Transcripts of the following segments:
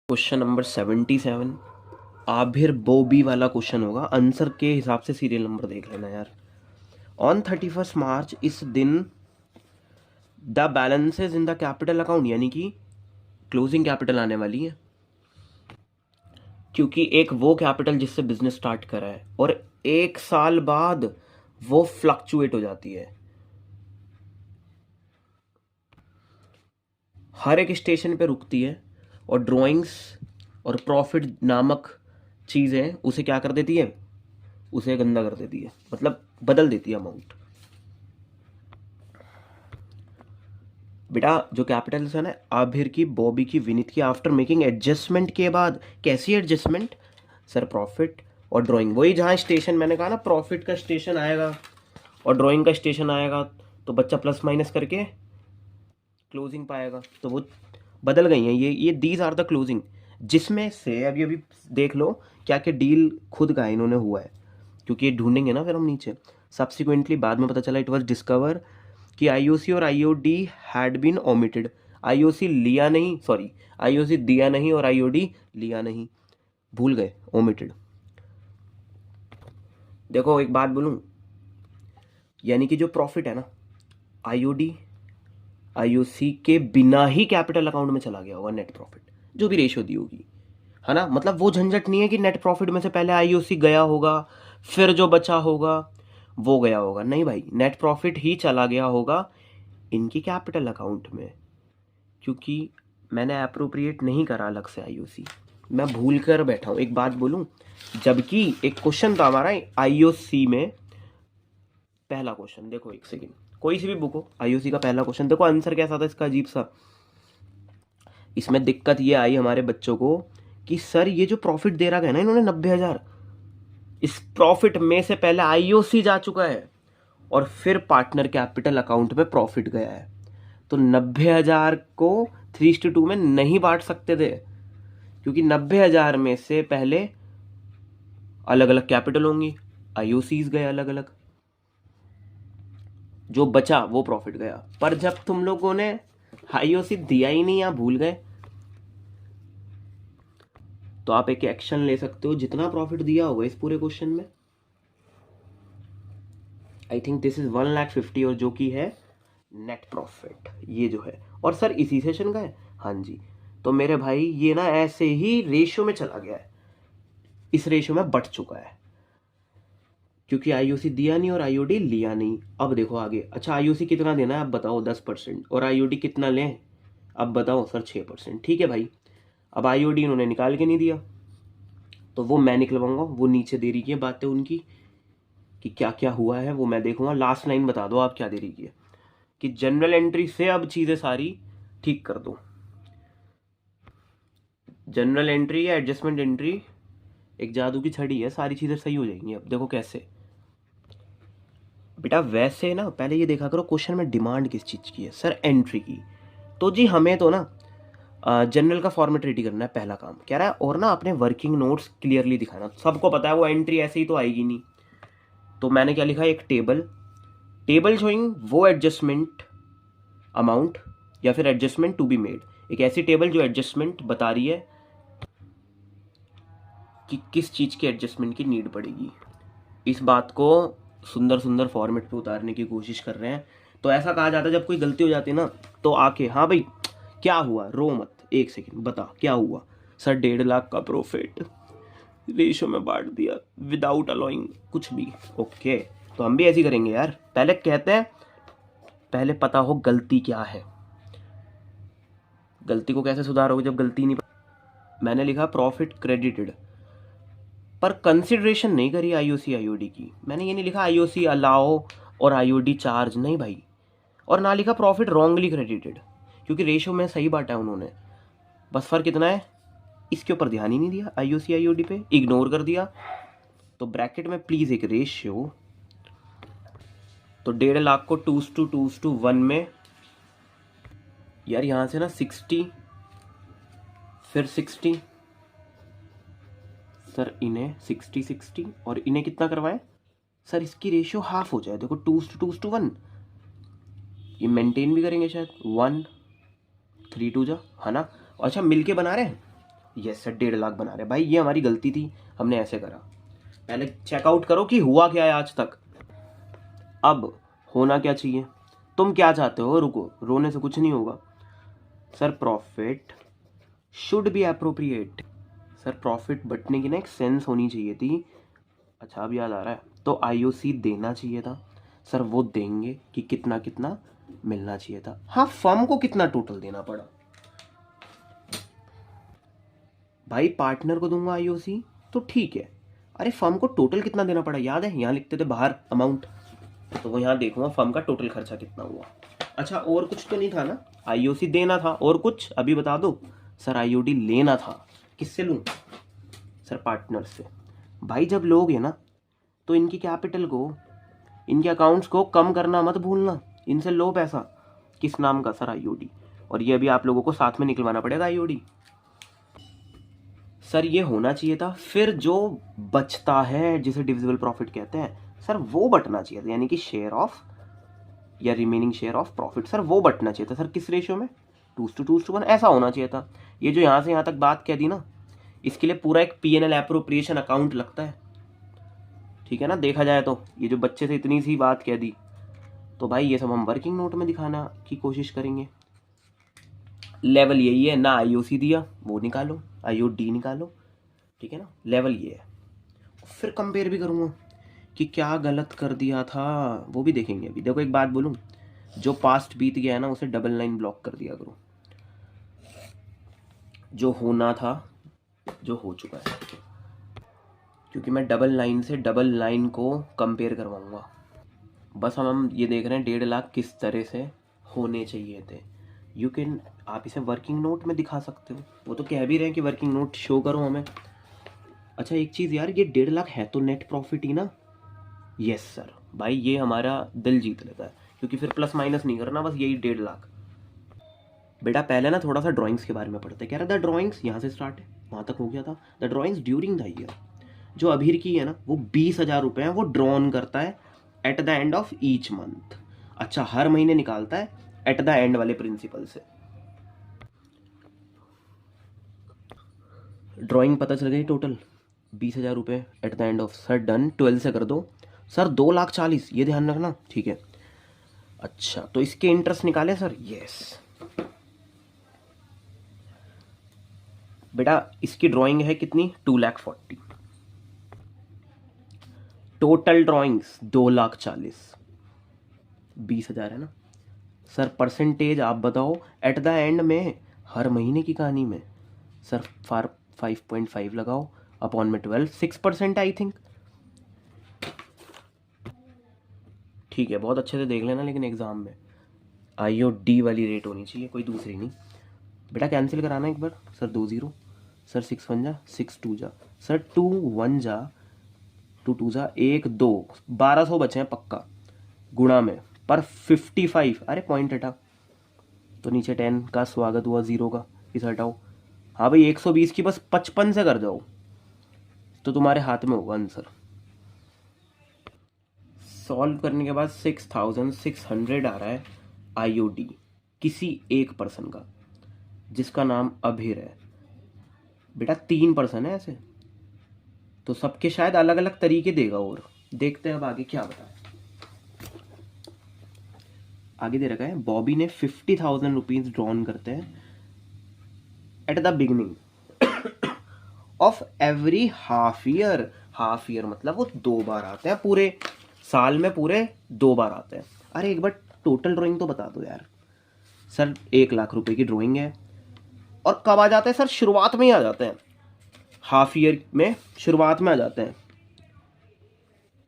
Question number 77 आभिर Bobby वाला question होगा। Answer के हिसाब से सीरियल नंबर देख लेना यार। ऑन 31 मार्च इस दिन the balances in the capital account, यानी कि क्लोजिंग कैपिटल आने वाली है, क्योंकि एक वो कैपिटल जिससे बिजनेस स्टार्ट करा है और एक साल बाद वो फ्लक्चुएट हो जाती है। हर एक स्टेशन पे रुकती है और ड्राइंग्स और प्रॉफिट नामक चीज़ें उसे क्या कर देती है, उसे गंदा कर देती है, मतलब बदल देती है अमाउंट। बेटा जो कैपिटल्स है ना, आभिर की, बॉबी की, विनीत की, आफ्टर मेकिंग एडजस्टमेंट के बाद, कैसी एडजस्टमेंट सर, प्रॉफिट और ड्राइंग। वही जहाँ स्टेशन मैंने कहा ना, प्रॉफिट का स्टेशन आएगा और ड्राइंग का स्टेशन आएगा तो बच्चा प्लस माइनस करके क्लोजिंग पाएगा, तो वो बदल गई हैं। ये दीज आर द क्लोजिंग, जिसमें से अभी अभी देख लो क्या क्या डील खुद का इन्होंने हुआ है, क्योंकि ये ढूंढेंगे ना फिर हम नीचे। सब्सिक्वेंटली बाद में पता चला इट वाज डिस्कवर कि आईओसी और IOD had been omitted. IOC लिया नहीं, सॉरी, आईओसी दिया नहीं और आईओडी लिया नहीं, भूल गए, ओमिटेड। देखो एक बात बोलूं, यानी कि जो प्रॉफिट है ना, आईओडी आईओसी के बिना ही कैपिटल अकाउंट में चला गया होगा, नेट प्रॉफिट जो भी रेशियो दी होगी, है ना। मतलब वो झंझट नहीं है कि नेट प्रॉफिट में से पहले आईओसी गया होगा फिर जो बचा होगा वो गया होगा, नहीं भाई, नेट प्रॉफिट ही चला गया होगा इनकी कैपिटल अकाउंट में, क्योंकि मैंने अप्रोप्रिएट नहीं करा अलग से आईओसी, मैं भूल कर बैठा हूँ। एक बात बोलूँ, जबकि एक क्वेश्चन था हमारा आईओसी में, पहला क्वेश्चन देखो, एक सेकेंड, कोई सी भी बुक हो, आईओसी का पहला क्वेश्चन देखो, आंसर कैसा था इसका, अजीब सा। इसमें दिक्कत ये आई हमारे बच्चों को कि सर ये जो प्रॉफिट दे रखा है ना इन्होंने 90,000, इस प्रॉफिट में से पहले आईओसी जा चुका है और फिर पार्टनर कैपिटल अकाउंट में प्रॉफिट गया है, तो 90,000 को 3:2 में नहीं बांट सकते थे, क्योंकि 90,000 में से पहले अलग अलग कैपिटल होंगी, आईओसीज गए अलग अलग, जो बचा वो प्रॉफिट गया। पर जब तुम लोगों ने आईओसी दिया ही नहीं या भूल गए, तो आप एक एक्शन ले सकते हो, जितना प्रॉफिट दिया होगा इस पूरे क्वेश्चन में, आई थिंक दिस इज 1,50,000, और जो कि है नेट प्रॉफिट, ये जो है, और सर इसी सेशन का है, हाँ जी। तो मेरे भाई ये ना ऐसे ही रेशियो में चला गया है, इस रेशियो में बढ़ चुका है, क्योंकि आईओसी दिया नहीं और आईओडी लिया नहीं। अब देखो आगे, अच्छा आईओसी कितना देना है आप बताओ, 10%, और आईओडी कितना लें अब बताओ सर, 6%, ठीक है भाई। अब आईओडी इन्होंने निकाल के नहीं दिया तो वो मैं निकलवाऊंगा, वो नीचे दे रही है बातें उनकी कि क्या क्या हुआ है वो मैं देखूंगा। लास्ट लाइन बता दो आप क्या दे रही है, कि जनरल एंट्री से अब चीजें सारी ठीक कर दो, जनरल एंट्री या एडजस्टमेंट एंट्री एक जादू की छड़ी है, सारी चीजें सही हो जाएंगी। अब देखो कैसे बेटा, वैसे ना पहले ये देखा करो क्वेश्चन में डिमांड किस चीज की है, सर एंट्री की। तो जी हमें तो ना जनरल का फॉर्मेट रेडी करना है, पहला काम कह रहा है, और ना अपने वर्किंग नोट्स क्लियरली दिखाना। सबको पता है वो एंट्री ऐसे ही तो आएगी नहीं, तो मैंने क्या लिखा, एक टेबल शोइंग वो एडजस्टमेंट अमाउंट या फिर एडजस्टमेंट टू बी मेड, एक ऐसी टेबल जो एडजस्टमेंट बता रही है कि किस चीज के एडजस्टमेंट की नीड पड़ेगी। इस बात को सुंदर सुंदर फॉर्मेट पे उतारने की कोशिश कर रहे हैं। तो ऐसा कहा जाता है जब कोई गलती हो जाती है ना, तो आके हाँ भाई क्या हुआ, रो मत, एक सेकंड बता क्या हुआ। सर 1.5 लाख का प्रॉफिट रेशियो में बांट दिया विदाउट अलाउइंग कुछ भी, ओके। तो हम भी ऐसे ही करेंगे यार, पहले कहते हैं पहले पता हो गलती क्या है, गलती को कैसे सुधारोगे जब गलती नहीं। मैंने लिखा प्रॉफिट क्रेडिटेड, पर कंसिडरेशन नहीं करी आईओसी आईओडी की। मैंने ये नहीं लिखा आईओसी अलाओ और आईओडी चार्ज, नहीं भाई, और ना लिखा प्रॉफिट रॉन्गली क्रेडिटेड, क्योंकि रेशियो में सही बांटा है उन्होंने, बस फर्क कितना है इसके ऊपर ध्यान ही नहीं दिया, आईओसी आईओडी पे इग्नोर कर दिया। तो ब्रैकेट में प्लीज एक रेशियो, तो 1.5 लाख को 2:1 में, यार यहां से ना 60 फिर 60, सर इन्हें 60 और इन्हें कितना करवाए सर, इसकी रेशियो हाफ हो जाए, देखो 2:1, ये मेंटेन भी करेंगे शायद, 1 3 2 जा, है ना। अच्छा मिलके बना रहे हैं, यस सर 1.5 लाख बना रहे भाई, ये हमारी गलती थी, हमने ऐसे करा। पहले चेकआउट करो कि हुआ क्या है आज तक। अब होना क्या चाहिए, तुम क्या चाहते हो, रुको रोने से कुछ नहीं होगा sir. Profit should be appropriate sir, profit बटने की ना एक सेंस होनी चाहिए थी। अच्छा अब याद आ रहा है, तो आईओसी देना चाहिए था सर, वो देंगे कि कितना कितना मिलना चाहिए था। हाँ फर्म को कितना टोटल देना पड़ा भाई, पार्टनर को दूंगा आईओसी तो ठीक है, अरे फर्म को टोटल कितना देना पड़ा याद है, यहाँ लिखते थे बाहर अमाउंट, तो वो यहाँ देखूंगा फर्म का टोटल खर्चा कितना हुआ। अच्छा और कुछ तो नहीं था ना, आईओसी देना था और कुछ अभी बता दो सर। आईओडी लेना था, किससे लूँ सर, पार्टनर से। भाई जब लोगे ना तो इनकी कैपिटल को, इनके अकाउंट्स को कम करना मत भूलना, इनसे लो पैसा। किस नाम का सर, आईओडी, और ये अभी आप लोगों को साथ में निकलवाना पड़ेगा आईओडी सर, ये होना चाहिए था। फिर जो बचता है जिसे डिविजिबल प्रॉफिट कहते हैं सर, वो बटना चाहिए था, यानी कि शेयर ऑफ या remaining share of profit sir, वो बटना चाहिए था सर। किस रेशियो में, 2:1 ऐसा होना चाहिए था। ये जो यहाँ से यहाँ तक बात कह दी ना, इसके लिए पूरा एक P&L एप्रोप्रिएशन अकाउंट लगता है, ठीक है ना। देखा जाए तो ये जो बच्चे से इतनी सी बात कह दी, तो भाई ये सब हम वर्किंग नोट में दिखाना की कोशिश करेंगे। लेवल यही है ना, आईओसी दिया वो निकालो, आईओडी निकालो, ठीक है ना, लेवल ये है। फिर कंपेयर भी करूँगा कि क्या गलत कर दिया था, वो भी देखेंगे। अभी देखो एक बात बोलूँ, जो पास्ट बीत गया है ना उसे डबल लाइन ब्लॉक कर दिया करो, जो होना था जो हो चुका है, क्योंकि मैं डबल लाइन से डबल लाइन को कंपेयर करवाऊंगा। बस हम ये देख रहे हैं 1.5 लाख किस तरह से होने चाहिए थे। यू कैन, आप इसे वर्किंग नोट में दिखा सकते हो, वो तो कह भी रहे हैं कि वर्किंग नोट शो करो हमें। अच्छा एक चीज़ यार, ये 1.5 लाख है तो नेट प्रॉफिट ही ना। यस सर भाई, ये हमारा दिल जीत लेता है, क्योंकि फिर प्लस माइनस नहीं करना, बस यही 1.5 लाख। बेटा पहले ना थोड़ा सा ड्राइंग्स के बारे में पढ़ते, कह रहा था ड्राइंग्स यहाँ से स्टार्ट है, वहाँ तक हो गया था। The drawings during the year, जो अभीर की है ना वो 20,000 रुपये हैं, वो ड्रॉन करता है at the end of each month. अच्छा हर महीने निकालता है एट द एंड वाले प्रिंसिपल से। ड्राइंग पता चल गई, टोटल 20,000 रुपये at the end of, sir done. 12 से कर दो सर, 2,40,000, ये ध्यान रखना, ठीक है। अच्छा तो इसके इंटरेस्ट निकाले सर, यस बेटा। इसकी ड्राइंग है कितनी, 2,40,000, टोटल ड्राइंग्स 2,40,000, 20,000 है ना सर। परसेंटेज आप बताओ एट द एंड में, हर महीने की कहानी में सर। 5.5 लगाओ अपॉन में 12, 6% आई थिंक, ठीक है। बहुत अच्छे से देख लेना, लेकिन एग्जाम में आईओडी वाली रेट होनी चाहिए, कोई दूसरी नहीं। बेटा कैंसिल कराना एक बार सर, 2 0 सर, 6 1 जा 6 2 जा सर, 2 1 जा 2 2 जा 1 2, 1,200 बचे हैं पक्का गुणा में पर 55। अरे पॉइंट हटा तो नीचे 10 का स्वागत हुआ, 0 का इसे हटाओ। हाँ भाई 120 की बस 55 से कर जाओ तो तुम्हारे हाथ में होगा आंसर। सॉल्व करने के बाद 6,600 आ रहा है आईओडी किसी एक पर्सन का, जिसका नाम अभीर है। बेटा 3 पर्सन है ऐसे, तो सबके शायद अलग अलग तरीके देगा, और देखते हैं अब आगे क्या बताए। आगे दे रखा है बॉबी ने 50,000 रुपीज ड्रॉन करते हैं at the beginning of every half year. Half year मतलब वो 2 बार आते हैं, पूरे साल में पूरे 2 बार आते हैं। अरे एक बार टोटल ड्राइंग तो बता दो यार सर। 1 लाख रुपए की ड्राइंग है, और कब आ जाते हैं सर, शुरुआत में ही आ जाते हैं, हाफ ईयर में शुरुआत में आ जाते हैं।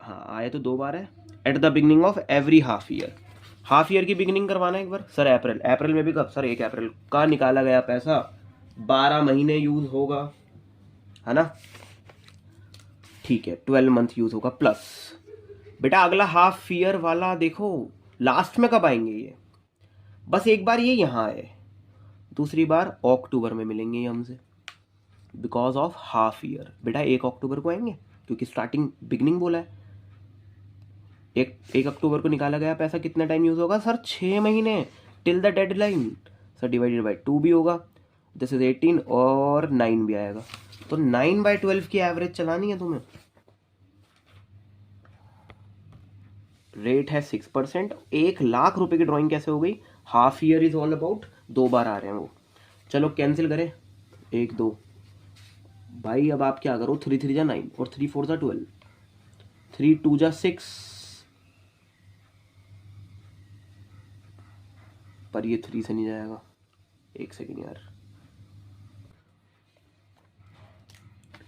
हाँ आए तो 2 बार है, at the beginning of every half year. Half year की बिगनिंग करवाना है एक बार सर, अप्रैल। अप्रैल में भी कब सर, 1 अप्रैल का निकाला गया पैसा, 12 महीने यूज होगा, है ना, ठीक है। 12 मंथ यूज होगा प्लस। बेटा अगला हाफ ईयर वाला देखो लास्ट में कब आएंगे ये, बस एक बार ये यहाँ आए, दूसरी बार अक्टूबर में मिलेंगे ये हमसे, बिकॉज ऑफ हाफ ईयर। बेटा 1 अक्टूबर को आएंगे क्योंकि स्टार्टिंग बिगनिंग बोला है। 1 अक्टूबर को निकाला गया पैसा कितना टाइम यूज होगा सर, 6 महीने till the deadline sir, divided by 2 भी होगा, दिस इज 18 और 9 भी आएगा। तो 9/12 की एवरेज चलानी है तुम्हें। रेट है 6%। 1 लाख रुपए की ड्राइंग कैसे हो गई? Half year is all about 2 बार आ रहे हैं वो। चलो कैंसिल करें, 1 2 भाई। अब आप क्या करो, 3 3 जा 9 और 3 4 जा 12, 3 2 जा 6, पर ये 3 से नहीं जाएगा। एक सेकेंड यार,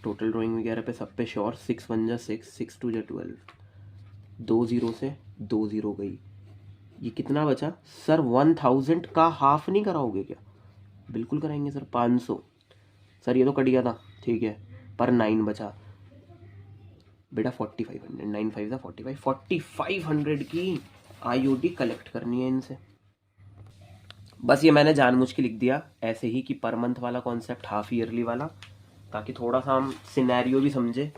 टोटल ड्राइंग वगैरह पे सब पे श्योर। 6 1 जा 6, 6 2 जा 12, 2 0 से 2 0 गई। ये कितना बचा सर? 1000 का हाफ नहीं कराओगे क्या? बिल्कुल कराएंगे सर। 500 सर, ये तो कट गया था, ठीक है, पर 9 बचा बेटा। 4500, 9 5 था 45, 4500 की IOD कलेक्ट करनी है इनसे। बस ये मैंने जानबूझ के लिख दिया ऐसे ही कि पर मंथ वाला कॉन्सेप्ट, हाफ ईयरली वाला, ताकि थोड़ा सा हम सिनेरियो भी समझे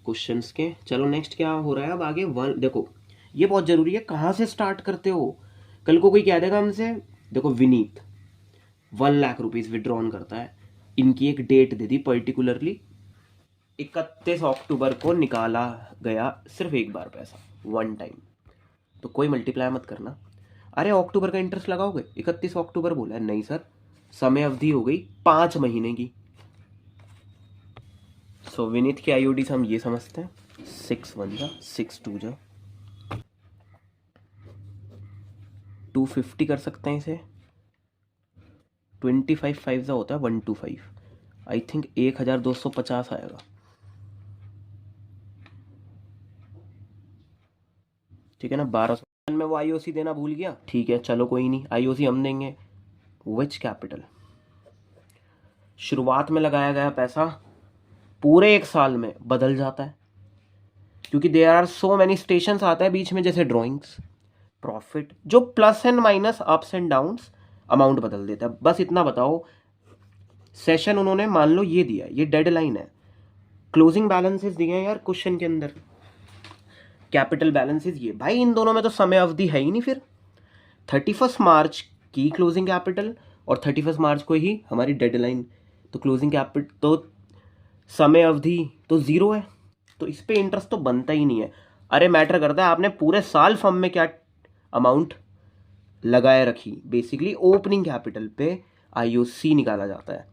क्वेश्चंस के। चलो नेक्स्ट क्या हो रहा है अब आगे। देखो ये बहुत जरूरी है, कहाँ से स्टार्ट करते हो। कल को कोई कह देगा हमसे, देखो विनीत 1 लाख रुपीज विड्रॉन करता है, इनकी एक डेट दे दी पर्टिकुलरली 31 अक्टूबर को निकाला गया सिर्फ एक बार पैसा, 1 टाइम। तो कोई मल्टीप्लाई मत करना। अरे अक्टूबर का इंटरेस्ट लगाओगे, 31 अक्टूबर बोला है, नहीं सर, समय अवधि हो गई 5 महीने की। सो विनीत की IOD से हम ये समझते हैं, 6 1 जा 6 2 जा 250 कर सकते हैं इसे। 25 5 जा होता है 125, आई थिंक 1250 आएगा। ठीक है ना। 1200 में वो IOC देना भूल गया, ठीक है चलो कोई नहीं, IOC हम देंगे। विच कैपिटल, शुरुआत में लगाया गया पैसा पूरे 1 साल में बदल जाता है, क्योंकि there are so many stations आता है बीच में, जैसे ड्राइंग्स, प्रॉफिट, जो plus and minus ups and downs amount बदल देता है। बस इतना बताओ, सेशन उन्होंने मान लो ये दिया, ये डेडलाइन है, क्लोजिंग बैलेंसेस दिए हैं यार क्वेश्चन के अंदर, कैपिटल बैलेंसेस ये, भाई इन दोनों में तो समय अवधि है ही नहीं। फिर 31 मार्च की क्लोजिंग कैपिटल और 31 मार्च को ही हमारी डेडलाइन, तो क्लोजिंग कैपिटल तो समय अवधि तो 0 है, तो इस पे इंटरेस्ट तो बनता ही नहीं है। अरे मैटर करता है आपने पूरे साल फर्म में क्या अमाउंट लगाए रखी। बेसिकली ओपनिंग कैपिटल पे IOC निकाला जाता है,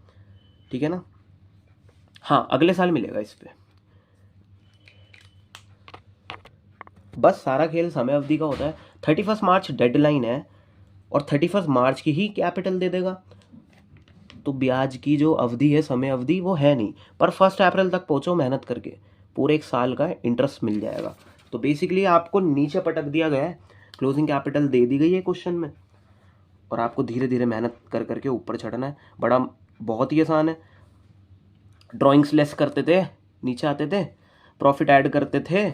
ठीक है ना। हाँ अगले साल मिलेगा इस पे। बस सारा खेल समय अवधि का होता है। 31 मार्च डेडलाइन है और 31 मार्च की ही कैपिटल दे देगा, तो ब्याज की जो अवधि है, समय अवधि, वो है नहीं। पर 1 अप्रैल तक पहुंचो मेहनत करके, पूरे 1 साल का इंटरेस्ट मिल जाएगा। तो बेसिकली आपको नीचे पटक दिया गया है, क्लोजिंग कैपिटल दे दी गई है क्वेश्चन में, और आपको धीरे धीरे मेहनत कर करके ऊपर चढ़ना है। बड़ा बहुत ही आसान है। ड्राइंग्स लेस करते थे, नीचे आते थे, प्रॉफिट ऐड करते थे,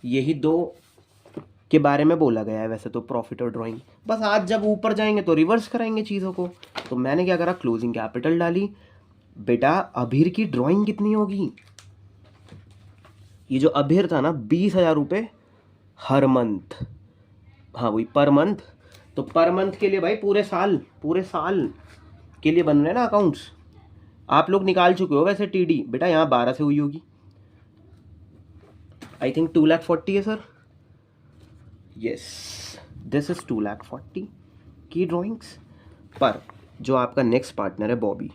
यही 2 के बारे में बोला गया है वैसे तो, प्रॉफिट और ड्राइंग। बस आज जब ऊपर जाएंगे तो रिवर्स कराएंगे चीज़ों को। तो मैंने क्या करा, क्लोजिंग कैपिटल डाली। बेटा अभीर की ड्राइंग कितनी होगी? ये जो अभीर था ना, 20,000 रुपये हर मंथ, हाँ वही पर मंथ। तो पर मंथ के लिए भाई पूरे साल के लिए बन रहे हैं ना अकाउंट्स। आप लोग निकाल चुके हो वैसे TD, बेटा यहाँ 12 से हुई होगी, आई थिंक 2,40,000 है सर। यस, दिस इज 2,40,000 की ड्राइंग्स। पर जो आपका नेक्स्ट पार्टनर है बॉबी,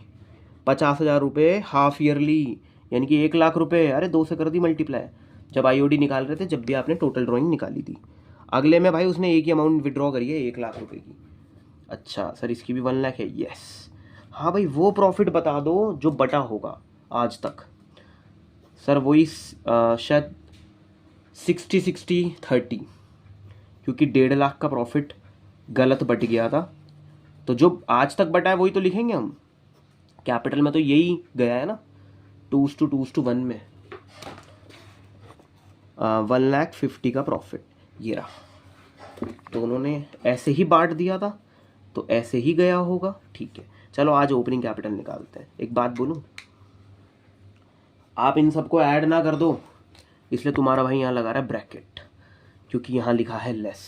50,000 रुपये हाफ ईयरली, यानी कि 1 लाख रुपये। अरे 2 से कर दी मल्टीप्लाई, जब IOD निकाल रहे थे, जब भी आपने टोटल ड्राइंग निकाली थी। अगले में भाई उसने एक ही अमाउंट विड्रॉ करी है, 1 लाख रुपये की। अच्छा सर इसकी भी 1 लाख है, यस। हाँ भाई वो प्रॉफिट बता दो जो बटा होगा आज तक। सर वही शायद 60-60-30, क्योंकि 1.5 लाख का प्रॉफिट गलत बट गया था, तो जो आज तक बटा है वही तो लिखेंगे हम। कैपिटल में तो यही गया है ना, 2:1 में 1,50,000 का प्रॉफिट ये रहा। तो उन्होंने ऐसे ही बांट दिया था, तो ऐसे ही गया होगा, ठीक है। चलो आज ओपनिंग कैपिटल निकालते हैं। एक बात बोलूं, आप इन सबको ऐड ना कर दो, इसलिए तुम्हारा भाई यहाँ लगा रहा है ब्रैकेट, क्योंकि यहाँ लिखा है लेस।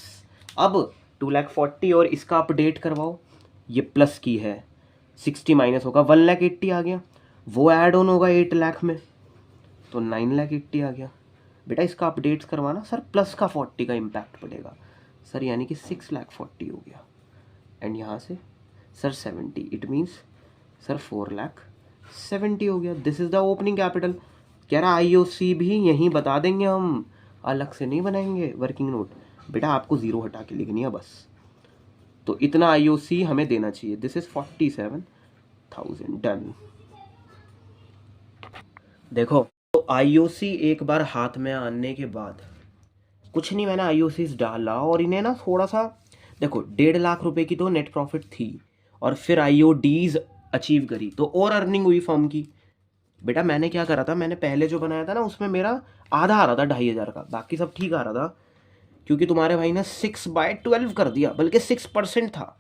अब 2,40,000 और इसका अपडेट करवाओ, ये प्लस की है, 60 माइनस होगा 1,80,000 आ गया, वो ऐड ऑन होगा 8 लाख में तो 9,80,000 आ गया। बेटा इसका अपडेट्स करवाना सर, प्लस का 40 का इम्पैक्ट पड़ेगा सर, यानी कि 6,40,000 हो गया। एंड यहाँ से सर 70, इट मीन्स सर 4,70,000 हो गया। This is the opening capital. कह रहा IOC भी यहीं बता देंगे हम, अलग से नहीं बनाएंगे वर्किंग नोट। बेटा आपको ज़ीरो हटा के लिखनी है बस, तो इतना IOC हमें देना चाहिए। This is 47,000 done. देखो तो IOC एक बार हाथ में आने के बाद कुछ नहीं, मैंने IOCs डाला और इन्हें ना थोड़ा सा, देखो 1.5 लाख रुपए की तो नेट प्रॉफिट थी और फिर IODs अचीव करी तो और अर्निंग हुई फर्म की। बेटा मैंने क्या करा था, मैंने पहले जो बनाया था ना उसमें मेरा आधा आ रहा था 2,500 का, बाकी सब ठीक आ रहा था, क्योंकि तुम्हारे भाई ने 6/12 कर दिया, बल्कि 6% था।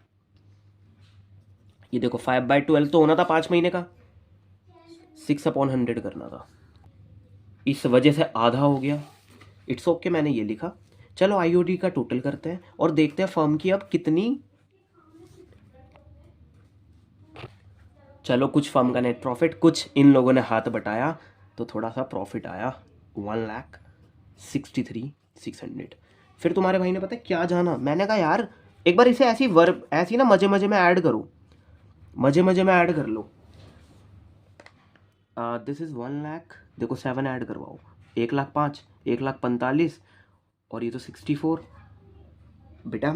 ये देखो 5/12 तो होना था 5 महीने का, 6/100 करना था, इस वजह से आधा हो गया। इट्स ओके, मैंने ये लिखा। चलो IOD का टोटल करते हैं और देखते हैं फर्म की अब कितनी। चलो कुछ फर्म का नेट प्रॉफिट, कुछ इन लोगों ने हाथ बटाया तो थोड़ा सा प्रॉफिट आया 1,63,600। फिर तुम्हारे भाई ने पता है क्या जाना, मैंने कहा यार एक बार इसे ऐसी वर्ब ऐसी ना मजे मजे में ऐड करो, मजे मजे में ऐड कर लो। दिस इज 1 लाख, देखो 7 ऐड करवाओ, 1,05,000, 1,45,000 और ये तो 64। बेटा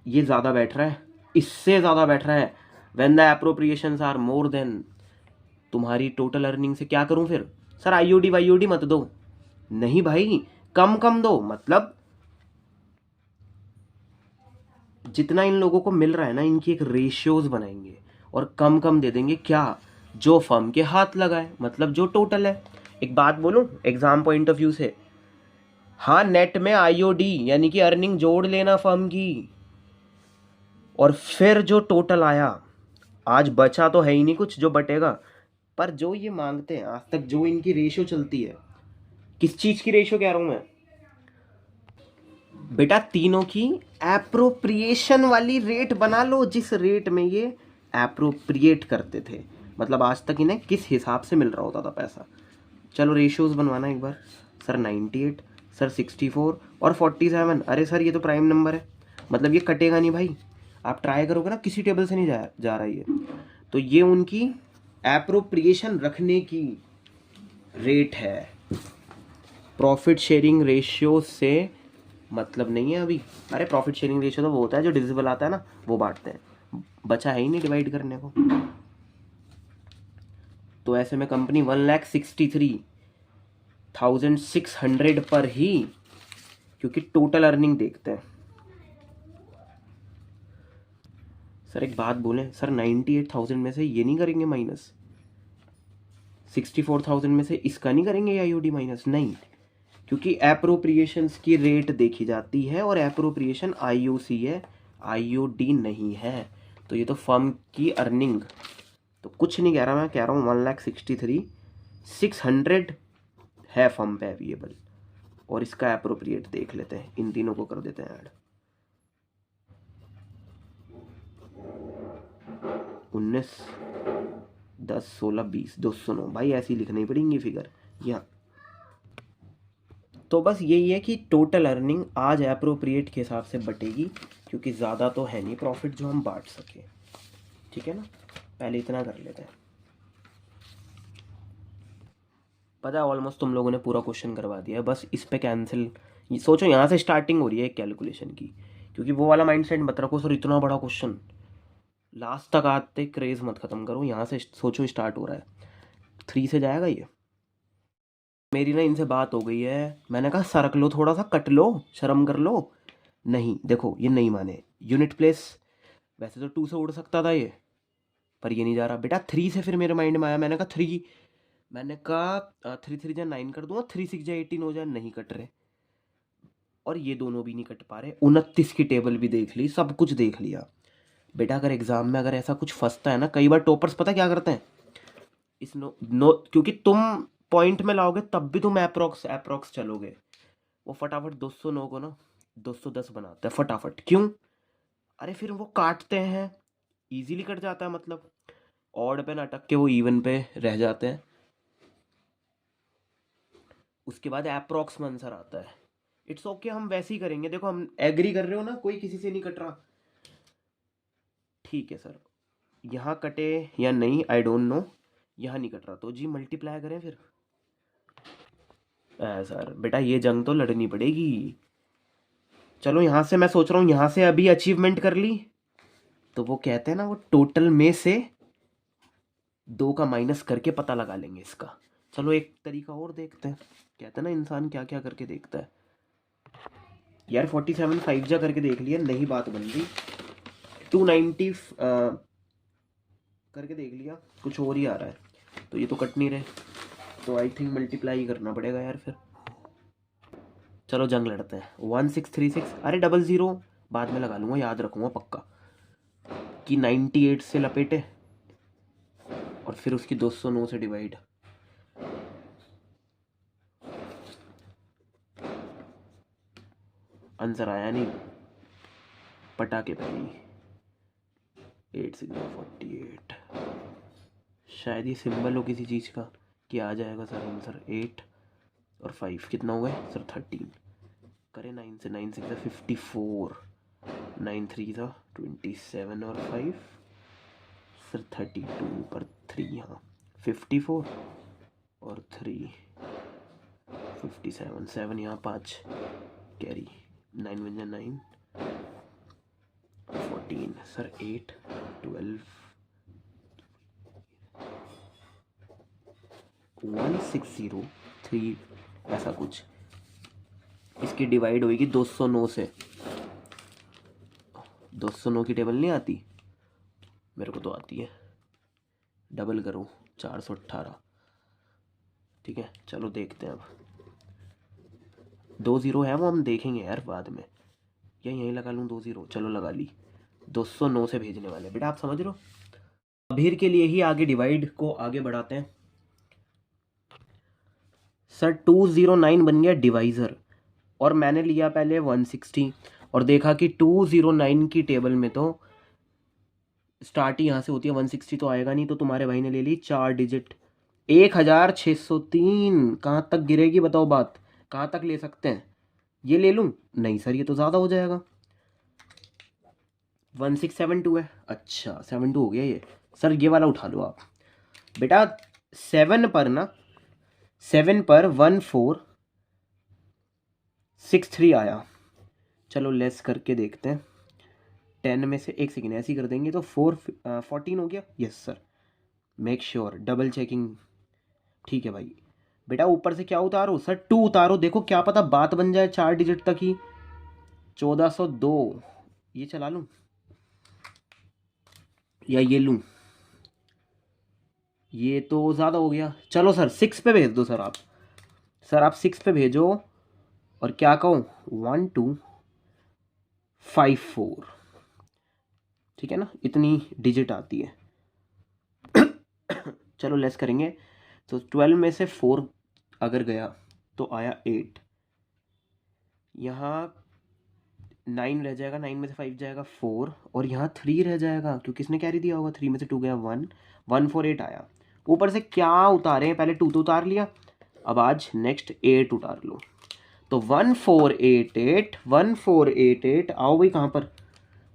ये ज़्यादा बैठ रहा है, इससे ज़्यादा बैठ रहा है। When the appropriations are more than तुम्हारी टोटल अर्निंग से क्या करूं फिर? सर IOD मत दो, नहीं भाई कम कम दो, मतलब जितना इन लोगों को मिल रहा है ना इनकी एक रेशियोज बनाएंगे और कम कम दे देंगे, क्या जो फर्म के हाथ लगाए, मतलब जो टोटल है। एक बात बोलूं एग्जाम पॉइंट ऑफ व्यू से, हाँ नेट में IOD यानी कि अर्निंग जोड़ लेना फर्म की, और फिर जो टोटल आया, आज बचा तो है ही नहीं कुछ जो बटेगा, पर जो ये मांगते हैं आज तक, जो इनकी रेशियो चलती है, किस चीज की रेशियो कह रहा हूं मैं बेटा, तीनों की एप्रोप्रिएशन वाली रेट बना लो, जिस रेट में ये एप्रोप्रिएट करते थे, मतलब आज तक इन्हें किस हिसाब से मिल रहा होता था पैसा। चलो रेशियोज बनवाना एक बार। सर 98, सर 64 और 47। अरे सर ये तो प्राइम नंबर है, मतलब ये कटेगा नहीं भाई, आप ट्राई करोगे ना किसी टेबल से नहीं जा रहा ये। तो ये उनकी एप्रोप्रिएशन रखने की रेट है, प्रॉफिट शेयरिंग रेशियो से मतलब नहीं है अभी। अरे प्रॉफिट शेयरिंग रेशियो तो वो होता है जो डिविजिबल आता है ना, वो बांटते हैं, बचा है ही नहीं डिवाइड करने को। तो ऐसे में कंपनी 1,63,600 पर ही, क्योंकि टोटल अर्निंग देखते हैं। सर एक बात बोलें सर, 98,000 में से ये नहीं करेंगे माइनस, 64,000 में से इसका नहीं करेंगे IOD माइनस? नहीं, क्योंकि एप्रोप्रिएशंस की रेट देखी जाती है और एप्रोप्रिएशन IOC है, IOD नहीं है। तो ये तो फर्म की अर्निंग, तो कुछ नहीं कह रहा मैं, कह रहा हूँ 1,63,600 है फर्म पे अवेलेबल, और इसका एप्रोप्रिएट देख लेते हैं, इन तीनों को कर देते हैं ऐड। 19, 10, 16, 20, 209 भाई ऐसी लिखनी पड़ेंगी फिगर यहाँ। तो बस यही है कि टोटल अर्निंग आज एप्रोप्रिएट के हिसाब से बटेगी, क्योंकि ज़्यादा तो है नहीं प्रॉफिट जो हम बांट सके, ठीक है ना। पहले इतना कर लेते हैं। पता है ऑलमोस्ट तुम लोगों ने पूरा क्वेश्चन करवा दिया है, बस इस पे कैंसिल। सोचो यहाँ से स्टार्टिंग हो रही है कैलकुलेशन की, क्योंकि वो वाला माइंड सेट मत रखो सर इतना बड़ा क्वेश्चन, लास्ट तक आते क्रेज मत खत्म करो, यहाँ से सोचो स्टार्ट हो रहा है। 3 से जाएगा ये। मेरी ना इनसे बात हो गई है, मैंने कहा सरक लो थोड़ा सा, कट लो, शर्म कर लो। नहीं देखो ये नहीं माने, यूनिट प्लेस वैसे तो 2 से उड़ सकता था ये, पर ये नहीं जा रहा बेटा 3 से। फिर मेरे माइंड में आया, मैंने कहा 3, मैंने कहा 3 3 जा 9 कर दूंगा, 3 6 जा 18 हो जाए, नहीं कट रहे, और ये दोनों भी नहीं कट पा रहे। 29 की टेबल भी देख ली, सब कुछ देख लिया। बेटा अगर एग्जाम में अगर ऐसा कुछ फंसता है ना, कई बार टॉपर्स पता क्या करते हैं, इस नो क्योंकि तुम पॉइंट में लाओगे तब भी तुम अप्रोक्स चलोगे, वो फटाफट 209 को ना 210 बनाते हैं फटाफट। क्यों? अरे फिर वो काटते हैं, इजीली कट जाता है मतलब। ऑड पे ना अटक के वो इवन पे रह जाते हैं। उसके बाद अप्रॉक्स में आंसर आता है। इट्स ओके, हम वैसे ही करेंगे। देखो हम एग्री कर रहे हो ना, कोई किसी से नहीं कट रहा। ठीक है सर, यहाँ कटे या नहीं आई डोंट नो, यहाँ नहीं कट रहा तो जी मल्टीप्लाई करें फिर। सर बेटा ये जंग तो लड़नी पड़ेगी। चलो यहाँ से मैं सोच रहा हूँ, यहाँ से अभी अचीवमेंट कर ली तो वो कहते हैं ना, वो टोटल में से 2 का माइनस करके पता लगा लेंगे इसका। चलो एक तरीका और देखते हैं। कहते हैं ना इंसान क्या क्या करके देखता है। यार 47 5 जा करके देख लिया, नहीं बात बन रही। 290 करके देख लिया, कुछ और ही आ रहा है। तो ये तो कट नहीं रहे, तो आई थिंक मल्टीप्लाई ही करना पड़ेगा यार फिर। चलो जंग लड़ते हैं। 1636, अरे 00 बाद में लगा लूँगा, याद रखूँगा पक्का कि 98 से लपेटे और फिर उसकी 209 से डिवाइड। आंसर आया नहीं, पटाखे पहली। 8 6 48, शायद ये सिंबल हो किसी चीज़ का कि आ जाएगा सर आंसर। 8 और 5 कितना हो गया सर 13। करें 9 से, 9 6 54, 9 3 था 27 और 5 सर 32 पर 3, हाँ 54 और 3 57, 7 यहाँ 5 कैरी, 9 1 9 14 सर 8 12 1603 ऐसा कुछ। इसकी डिवाइड होगी 209 से। 209 की टेबल नहीं आती, मेरे को तो आती है। डबल करो 418, ठीक है। चलो देखते हैं अब। 2 0 है वो, हम देखेंगे यार बाद में, या यहीं लगा लूँ 2 0। चलो लगा ली। 209 से भेजने वाले बेटा, आप समझ रहे हो। अभीर के लिए ही आगे डिवाइड को आगे बढ़ाते हैं। सर 209 बन गया डिवाइज़र, और मैंने लिया पहले 160 और देखा कि 209 की टेबल में तो स्टार्ट ही यहाँ से होती है, 160 तो आएगा नहीं, तो तुम्हारे भाई ने ले ली 4 डिजिट 1603। कहाँ तक गिरेगी बताओ बात, कहाँ तक ले सकते हैं। ये ले लूँ? नहीं सर ये तो ज़्यादा हो जाएगा। 1672 है, अच्छा 72 हो गया ये। सर ये वाला उठा लो आप बेटा। 7 पर ना, 7 पर 1463 आया। चलो लेस करके देखते हैं। 10 में से एक सेकेंड ऐसे ही कर देंगे तो 14 हो गया। Yes sir, make sure, double checking. ठीक है भाई। बेटा ऊपर से क्या उतारो सर? 2 उतारो, देखो क्या पता बात बन जाए 4 डिजिट तक ही। 1402 ये चला लूँ या ये लूँ? ये तो ज़्यादा हो गया। चलो सर 6 पे भेज दो सर आप। सर आप 6 पे भेजो और क्या कहो 1254, ठीक है ना, इतनी डिजिट आती है। चलो लेस करेंगे तो 12 में से 4 अगर गया तो आया 8, यहाँ 9 रह जाएगा, 9 में से 5 जाएगा 4 और यहाँ 3 रह जाएगा क्योंकि इसने कैरी दिया होगा। 3 में से 2 गया 1, 148 आया। ऊपर से क्या उतारे हैं, पहले 2 तो उतार लिया, अब आज नेक्स्ट 8 उतार लो। तो 1488, 1488 आओ भाई कहाँ पर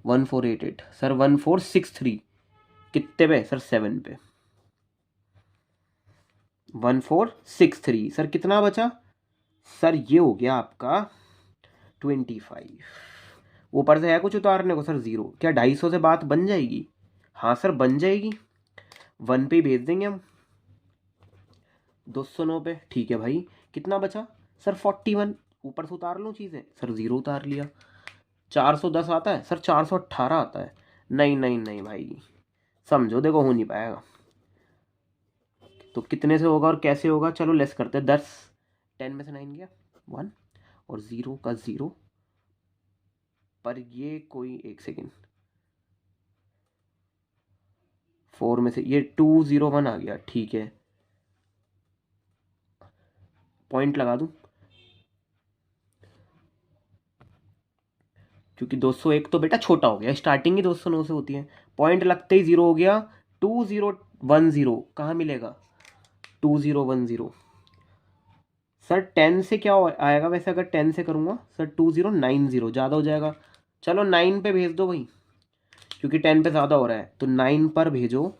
1488 सर। 1463 कितने पे सर? 7 पे। 1463 सर कितना बचा सर? ये हो गया आपका 25। ऊपर से है कुछ उतारने को सर? 0। क्या 250 से बात बन जाएगी? हाँ सर बन जाएगी। 1 पे ही भेज देंगे हम। 209 पे, ठीक है भाई। कितना बचा सर? 41। ऊपर से उतार लूँ चीज़ें सर? 0 उतार लिया। 410 आता है सर? 418 आता है? नहीं नहीं नहीं भाई, समझो देखो हो नहीं पाएगा। तो कितने से होगा और कैसे होगा? चलो लेस करते हैं। 10, 10 में से 9 गया 1 और 0 का 0 पर ये कोई एक सेकेंड, 4 में से ये 201 आ गया, ठीक है। पॉइंट लगा दूं क्योंकि 201 तो बेटा छोटा हो गया, स्टार्टिंग ही 209 से होती है। पॉइंट लगते ही 0 हो गया। 10 कहाँ मिलेगा, 2010। सर 10 से क्या आएगा वैसे, अगर 10 से करूँगा सर 2090, ज़्यादा हो जाएगा। चलो 9 पे भेज दो भाई, क्योंकि 10 पे ज़्यादा हो रहा है, तो 9 पर भेजो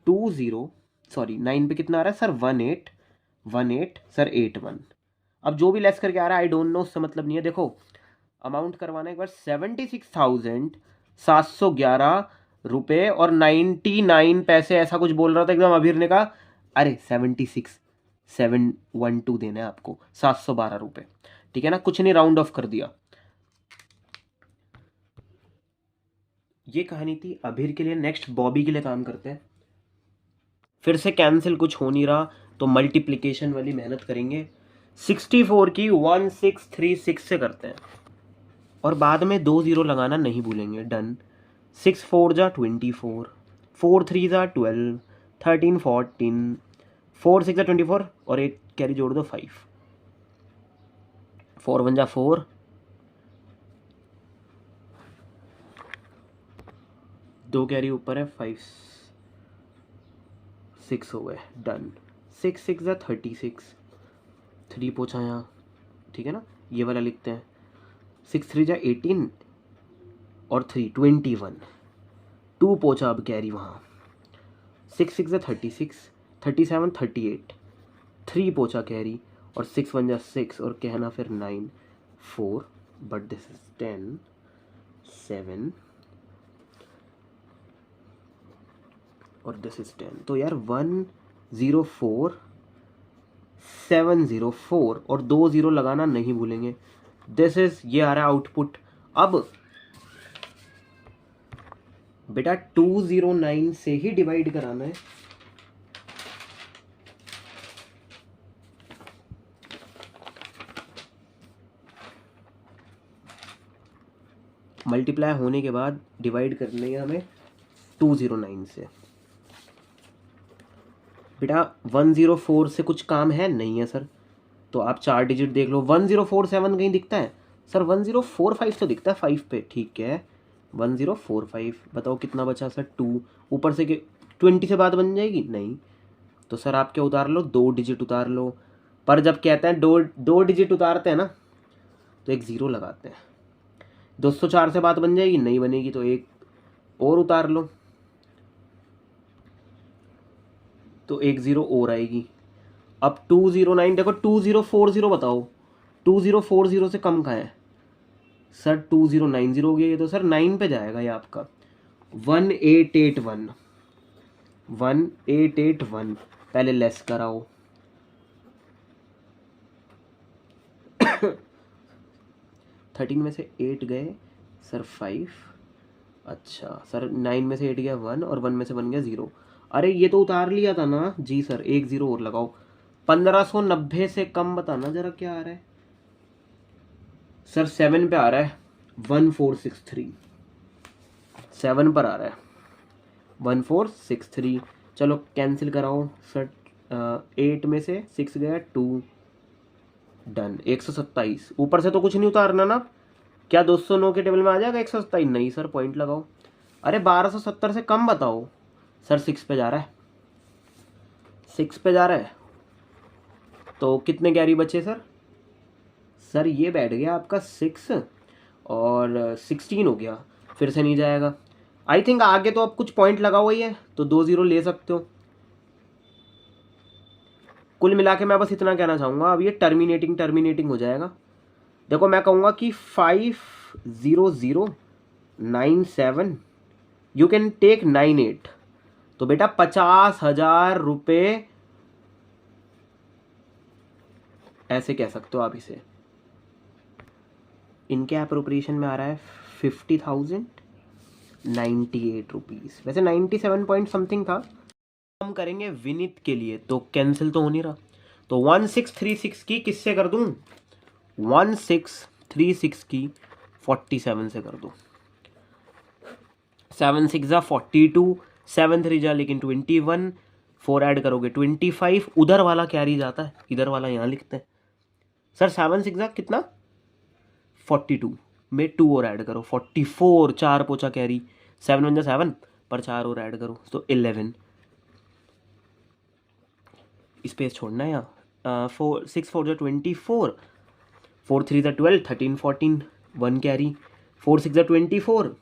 20, सॉरी 9 पे कितना आ रहा है सर, 1818 सर 81। अब जो भी लेस करके आ रहा है आई डोंट नो, उससे मतलब नहीं है। देखो अमाउंट करवाना एक बार, 76,711 रुपये और 99 पैसे, ऐसा कुछ बोल रहा था एकदम अभीर ने कहा। अरे 76,712 देना है आपको, 712 रुपये, ठीक है ना, कुछ नहीं, राउंड ऑफ कर दिया। ये कहानी थी अभीर के लिए। नेक्स्ट बॉबी के लिए काम करते हैं। फिर से कैंसिल कुछ हो नहीं रहा, तो मल्टीप्लिकेशन वाली मेहनत करेंगे। 64 की 1636 से करते हैं, और बाद में 2 0 लगाना नहीं भूलेंगे। डन। 6 4 जा 24, 4 3 जा 12, 13 14, 4 6 जा 24, और एक कैरी जोड़ दो 5, 4 1 जा 4, 2 कैरी ऊपर है, 5 6 हो गए। डन। 6 6 जा 36, 3 पोछा यहाँ, ठीक है ना, ये वाला लिखते हैं। 6 3 जा 18 और 3 21, 2 पोछा अब कैरी वहाँ। 6 6 जा 36, 37 38, 3 पोछा कैरी, और 6 1 जा 6, और कहना फिर 9 4, बट दिस इज 10 7 और दिस इज 10, तो यार 104704 और 2 0 लगाना नहीं भूलेंगे। दिस इज, ये आ रहा है आउटपुट। अब बेटा 209 से ही डिवाइड कराना है। मल्टीप्लाई होने के बाद डिवाइड करने है हमें 209 से। बेटा 104 से कुछ काम है नहीं है सर, तो आप 4 डिजिट देख लो। 1047 कहीं दिखता है सर, 1045 तो दिखता है 5 पे, ठीक है 1045। बताओ कितना बचा सर, 2 ऊपर से 20 से बात बन जाएगी नहीं, तो सर आप क्या उतार लो, 2 डिजिट उतार लो। पर जब कहते हैं दो डिजिट उतारते हैं ना, तो एक 0 लगाते हैं। 204 से बात बन जाएगी नहीं बनेगी, तो एक और उतार लो, तो एक 0 और आएगी। अब 209, देखो 2040 बताओ, 2040 से कम कहाँ है सर, 2090 हो गया ये, तो सर 9 पे जाएगा ये आपका। 1881 पहले लेस कराओ। 13 में से 8 गए सर 5, अच्छा सर 9 में से 8 गया 1, और 1 में से बन गया 0। अरे ये तो उतार लिया था ना जी सर, एक 0 और लगाओ। 1590 से कम बताना जरा क्या आ रहा है सर, 7 पे आ रहा है 1463, 7 पर आ रहा है 1463। चलो कैंसिल कराओ सर, 8 में से 6 गया 2, डन। 127, ऊपर से तो कुछ नहीं उतारना ना, क्या 209 के टेबल में आ जाएगा 127? नहीं सर, पॉइंट लगाओ। अरे 1270 से कम बताओ सर, 6 पे जा रहा है, 6 पे जा रहा है, तो कितने कैरी बचे सर? सर ये बैठ गया आपका 6 और 16 हो गया, फिर से नहीं जाएगा। आई थिंक आगे तो अब कुछ पॉइंट लगा हुआ ही है, तो 2 0 ले सकते हो। कुल मिला के मैं बस इतना कहना चाहूँगा, अब ये टर्मिनेटिंग हो जाएगा। देखो मैं कहूँगा कि 50097 यू कैन टेक 98, तो बेटा 50,000 रुपये ऐसे कह सकते हो आप इसे। इनके अप्रोप्रिएशन में आ रहा है 50,098 रुपीज़, वैसे 97 पॉइंट समथिंग था। हम करेंगे विनीत के लिए, तो कैंसिल तो हो नहीं रहा, तो 1636 की किससे कर दूं, 1636 की 47 से कर दूं। 7 6 जा 42, 7 3 जा लेकिन 21, 4 ऐड करोगे 25, उधर वाला कैरी जाता है, इधर वाला यहाँ लिखते हैं सर। 7 6 जा कितना, 42 में 2 और ऐड करो 44, 4 पोचा कैरी, 7 1 जा 7 पर 4 और ऐड करो तो 11, स्पेस छोड़ना है यहाँ। 6 4 जा 24, 4 3 जा 12, 13 14, 1 कैरी, 4 6 जा 24,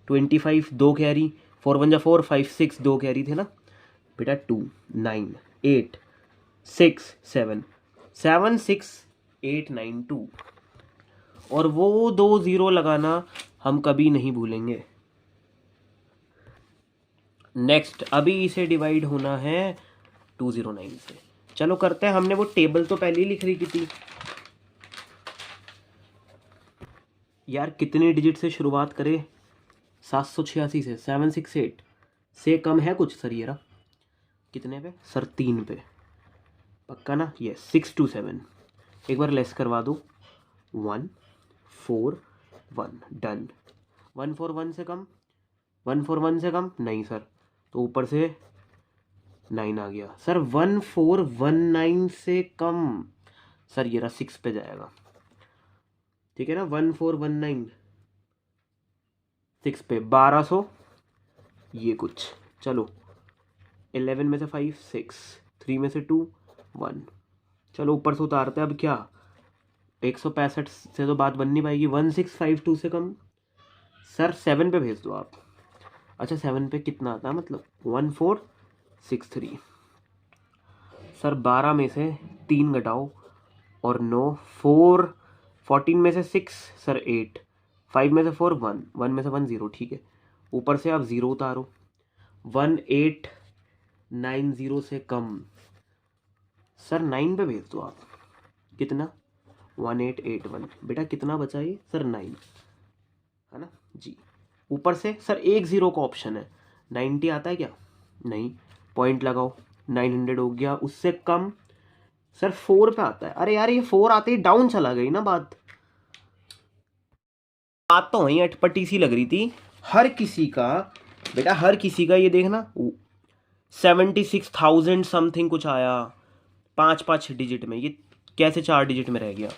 25 2 कैरी, 4 1 जा 4, 5 6 2 कैरी थे ना बेटा। 2 9 8 6 7 7 6 8 9 2, और वो 2 0 लगाना हम कभी नहीं भूलेंगे। नेक्स्ट, अभी इसे डिवाइड होना है 209 से। चलो करते हैं, हमने वो टेबल तो पहले ही लिख रही थी यार। कितने डिजिट से शुरुआत करें? 786 से। 768 से कम है कुछ सर? ये रहा। कितने पे सर? 3 पे। पक्का ना? ये 627। एक बार लेस करवा दो। 1 4 1 डन। 141 से कम? 141 से कम नहीं सर, तो ऊपर से 9 आ गया सर। 1419 से कम सर, ये रहा 6 पे जाएगा। ठीक है ना? 1419 6 पे 1200 ये कुछ। चलो 11 में से 5 6, 3 में से 2 1। चलो ऊपर से उतारते हैं। अब क्या 165 से तो बात बन नहीं पाएगी। 1652 से कम सर 7 पे भेज दो आप। अच्छा 7 पे कितना आता है मतलब? 1463 सर। 12 में से 3 घटाओ और 9, 4 14 में से 6 सर 8, 5 में से 4 1, 1 में से 1 0। ठीक है, ऊपर से आप 0 उतारो। 1890 से कम सर 9 पे भेज दो आप। कितना? 1881 बेटा। कितना बचा ये सर? 9 है ना जी। ऊपर से सर एक 0 का ऑप्शन है। 90 आता है क्या? नहीं, पॉइंट लगाओ। 900 हो गया। उससे कम सर 4 पे आता है। अरे यार ये 4 आते ही डाउन चला गई ना बात। बात तो वहीं अटपटी सी लग रही थी हर किसी का बेटा, हर किसी का। ये देखना 76,000 समथिंग कुछ आया 5 डिजिट में। ये कैसे 4 डिजिट में रह गया?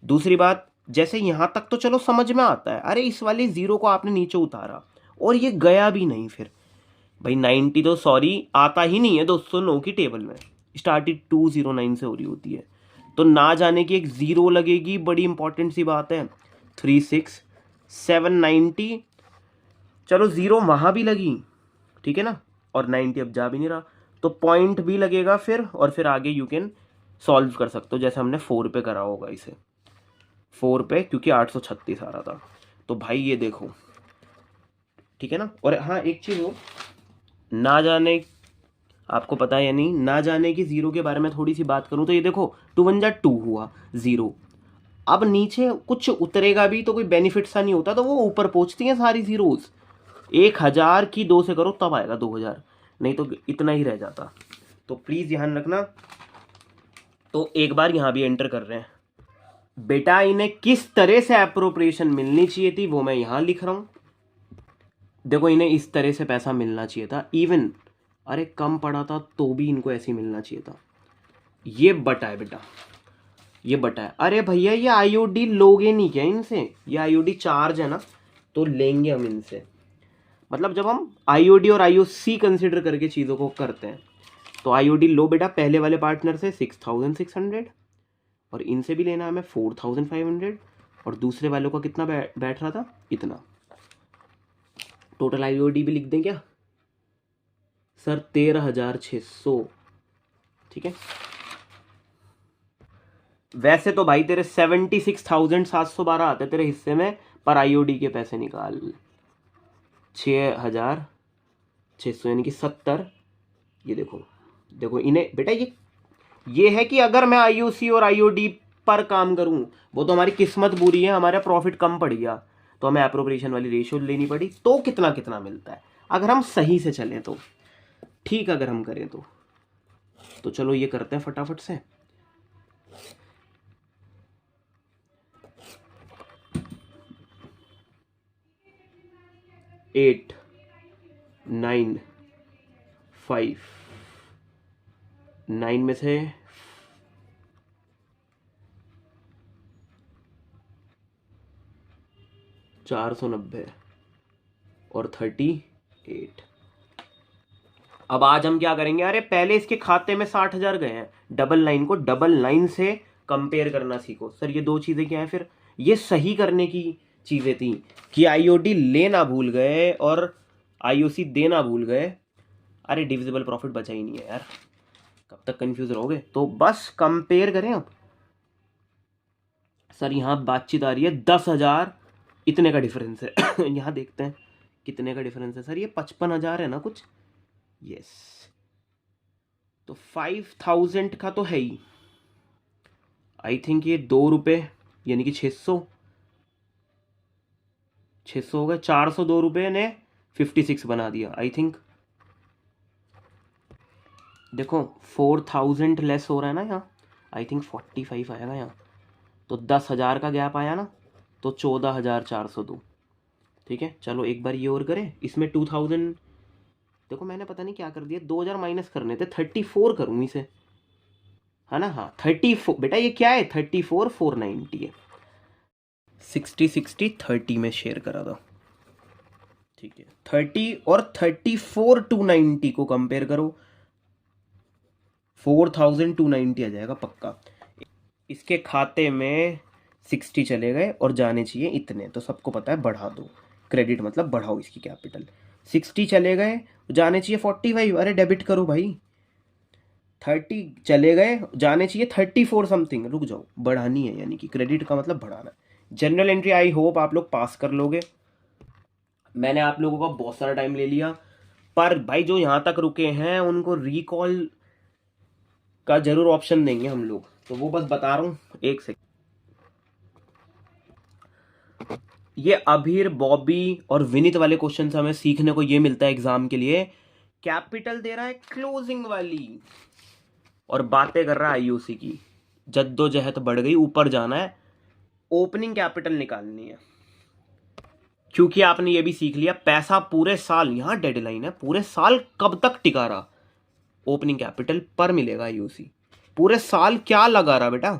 दूसरी बात, जैसे यहाँ तक तो चलो समझ में आता है। अरे इस वाले 0 को आपने नीचे उतारा और ये गया भी नहीं। फिर भाई 90 तो सॉरी आता ही नहीं है 209 की टेबल में। स्टार्टिंग 209 से हो रही होती है, तो ना जाने की एक 0 लगेगी। बड़ी इंपॉर्टेंट सी बात है। 36 790, चलो 0 वहाँ भी लगी, ठीक है ना, और 90 अब जा भी नहीं रहा, तो पॉइंट भी लगेगा फिर। और फिर आगे यू कैन सॉल्व कर सकते हो, जैसे हमने 4 पे करा होगा इसे। 4 पे क्योंकि 836 आ रहा था। तो भाई ये देखो, ठीक है ना। और हाँ एक चीज़ हो, ना जाने आपको पता है या नहीं, ना जाने की 0 के बारे में थोड़ी सी बात करूँ तो ये देखो 2 1 जा 2 हुआ 0। अब नीचे कुछ उतरेगा भी तो कोई बेनिफिट सा नहीं होता, तो वो ऊपर पहुंचती हैं सारी जीरोस। 1000 की 2 से करो तब आएगा 2000, नहीं तो इतना ही रह जाता। तो प्लीज़ ध्यान रखना। तो एक बार यहाँ भी एंटर कर रहे हैं बेटा। इन्हें किस तरह से अप्रोप्रिएशन मिलनी चाहिए थी वो मैं यहाँ लिख रहा हूँ। देखो इन्हें इस तरह से पैसा मिलना चाहिए था। इवन अरे कम पड़ा था तो भी इनको ऐसे मिलना चाहिए था। ये बटा है बेटा, ये बटा है। अरे भैया ये आईओडी लोगे नहीं क्या इनसे? ये आईओडी चार्ज है ना, तो लेंगे हम इनसे। मतलब जब हम आईओडी और आईओसी कंसिडर करके चीज़ों को करते हैं, तो आईओडी लो बेटा पहले वाले पार्टनर से 6600, और इनसे भी लेना है हमें 4500, और दूसरे वालों का कितना बैठ रहा था? इतना। टोटल आईओडी भी लिख दें क्या सर? 13600। ठीक है। वैसे तो भाई तेरे 76,712 आते तेरे हिस्से में, पर आईओडी के पैसे निकाल 6,600 यानी कि 70। ये देखो, देखो इन्हें बेटा ये है कि अगर मैं आईओसी और आईओडी पर काम करूं, वो तो हमारी किस्मत बुरी है, हमारा प्रॉफिट कम पड़ गया तो हमें एप्रोप्रिएशन वाली रेशियो लेनी पड़ी। तो कितना कितना मिलता है अगर हम सही से चलें तो? ठीक, अगर हम करें तो चलो ये करते हैं फटाफट से। 8 9 5, 9 में से 490 और 38। अब आज हम क्या करेंगे, अरे पहले इसके खाते में 60,000 गए हैं, डबल लाइन को डबल लाइन से कंपेयर करना सीखो। सर ये दो चीज़ें क्या है फिर, ये सही करने की चीज़ें थी कि आईओडी लेना भूल गए और आईओसी देना भूल गए। अरे डिविजिबल प्रॉफिट बचा ही नहीं है यार, कब तक कंफ्यूज रहोगे। तो बस कंपेयर करें अब। सर यहाँ बातचीत आ रही है 10,000 इतने का डिफरेंस है यहाँ देखते हैं कितने का डिफरेंस है। सर ये 55,000 है ना कुछ, यस। तो 5,000 का तो है ही, आई थिंक ये 2 रुपये यानी कि 600 हो गए। 402 रुपये ने 56 बना दिया आई थिंक। देखो 4,000 लेस हो रहा है ना यहाँ, आई थिंक 45 आएगा यहाँ। तो 10,000 का गैप आया ना, तो 14,402। ठीक है चलो एक बार ये और करें। इसमें 2,000, देखो मैंने पता नहीं क्या कर दिया, 2,000 माइनस करने थे, 34 करूँ इसे, है ना। हाँ 34 बेटा, ये क्या है 34 490 है। 60 60 30 में शेयर करा दो, ठीक है। 30 और 34 290 को कंपेयर करो, 4,290 आ जाएगा पक्का। इसके खाते में 60 चले गए और जाने चाहिए इतने, तो सबको पता है बढ़ा दो, क्रेडिट मतलब बढ़ाओ इसकी कैपिटल। 60 चले गए, जाने चाहिए 45, अरे डेबिट करो भाई। 30 चले गए, जाने चाहिए 34 समथिंग, रुक जाओ, बढ़ानी है, यानी कि क्रेडिट का मतलब बढ़ाना है। जनरल एंट्री आई होप आप लोग पास कर लोगे। मैंने आप लोगों का बहुत सारा टाइम ले लिया, पर भाई जो यहाँ तक रुके हैं उनको रिकॉल का जरूर ऑप्शन देंगे हम लोग, तो वो बस बता रहा हूँ। एक सेकंड, ये अभीर, बॉबी और विनीत वाले क्वेश्चन हमें सीखने को ये मिलता है एग्जाम के लिए। कैपिटल दे रहा है क्लोजिंग वाली और बातें कर रहा है आईओसी की। जद्दोजहद बढ़ गई, ऊपर जाना है, ओपनिंग कैपिटल निकालनी है। क्योंकि आपने ये भी सीख लिया पैसा पूरे साल, यहां डेडलाइन है, पूरे साल कब तक टिका रहा, ओपनिंग कैपिटल पर मिलेगा आईओसी। पूरे साल क्या लगा रहा बेटा,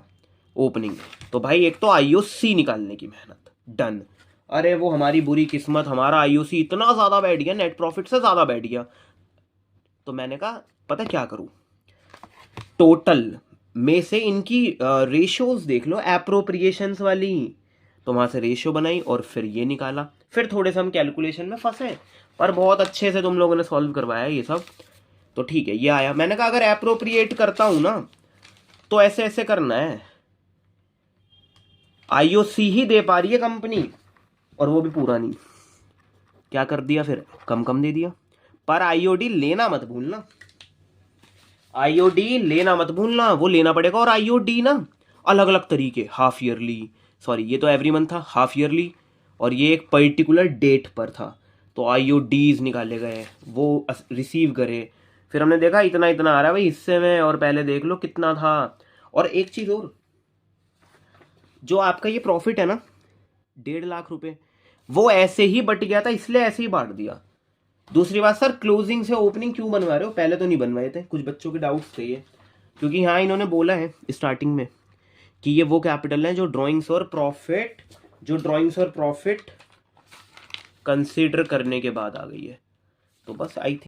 ओपनिंग। तो भाई एक तो आईओसी निकालने की मेहनत डन। अरे वो हमारी बुरी किस्मत, हमारा आईओसी इतना ज्यादा बैठ गया, नेट प्रॉफिट से ज्यादा बैठ गया। तो मैंने कहा पता क्या करूं, टोटल में से इनकी रेशियोज देख लो, एप्रोप्रिएशंस वाली। तो वहां से रेशियो बनाई और फिर ये निकाला। फिर थोड़े से हम कैलकुलेशन में फंसे, पर बहुत अच्छे से तुम लोगों ने सॉल्व करवाया ये सब, तो ठीक है ये आया। मैंने कहा अगर एप्रोप्रिएट करता हूं ना तो ऐसे ऐसे करना है। आईओसी ही दे पा रही है कंपनी, और वो भी पूरा नहीं, क्या कर दिया फिर, कम कम दे दिया। पर आईओडी लेना मत भूलना, आईओडी लेना मत भूलना, वो लेना पड़ेगा। और आईओडी ना अलग अलग तरीके, हाफ ईयरली, सॉरी ये तो एवरी मंथ था, हाफ ईयरली, और ये एक पर्टिकुलर डेट पर था। तो आईओडीज निकाले गए, वो रिसीव करे। फिर हमने देखा इतना इतना आ रहा है भाई हिस्से में, और पहले देख लो कितना था। और एक चीज और, जो आपका ये प्रॉफिट है ना 1.5 लाख रुपए, वो ऐसे ही बट गया था, इसलिए ऐसे ही बांट दिया। दूसरी बात सर, क्लोजिंग से ओपनिंग क्यों बनवा रहे हो, पहले तो नहीं बनवाए थे, कुछ बच्चों के डाउट्स थे ये। क्योंकि हाँ इन्होंने बोला है स्टार्टिंग में कि ये वो कैपिटल है जो ड्राइंग्स और प्रॉफिट कंसीडर करने के बाद आ गई है। तो बस आई थिंक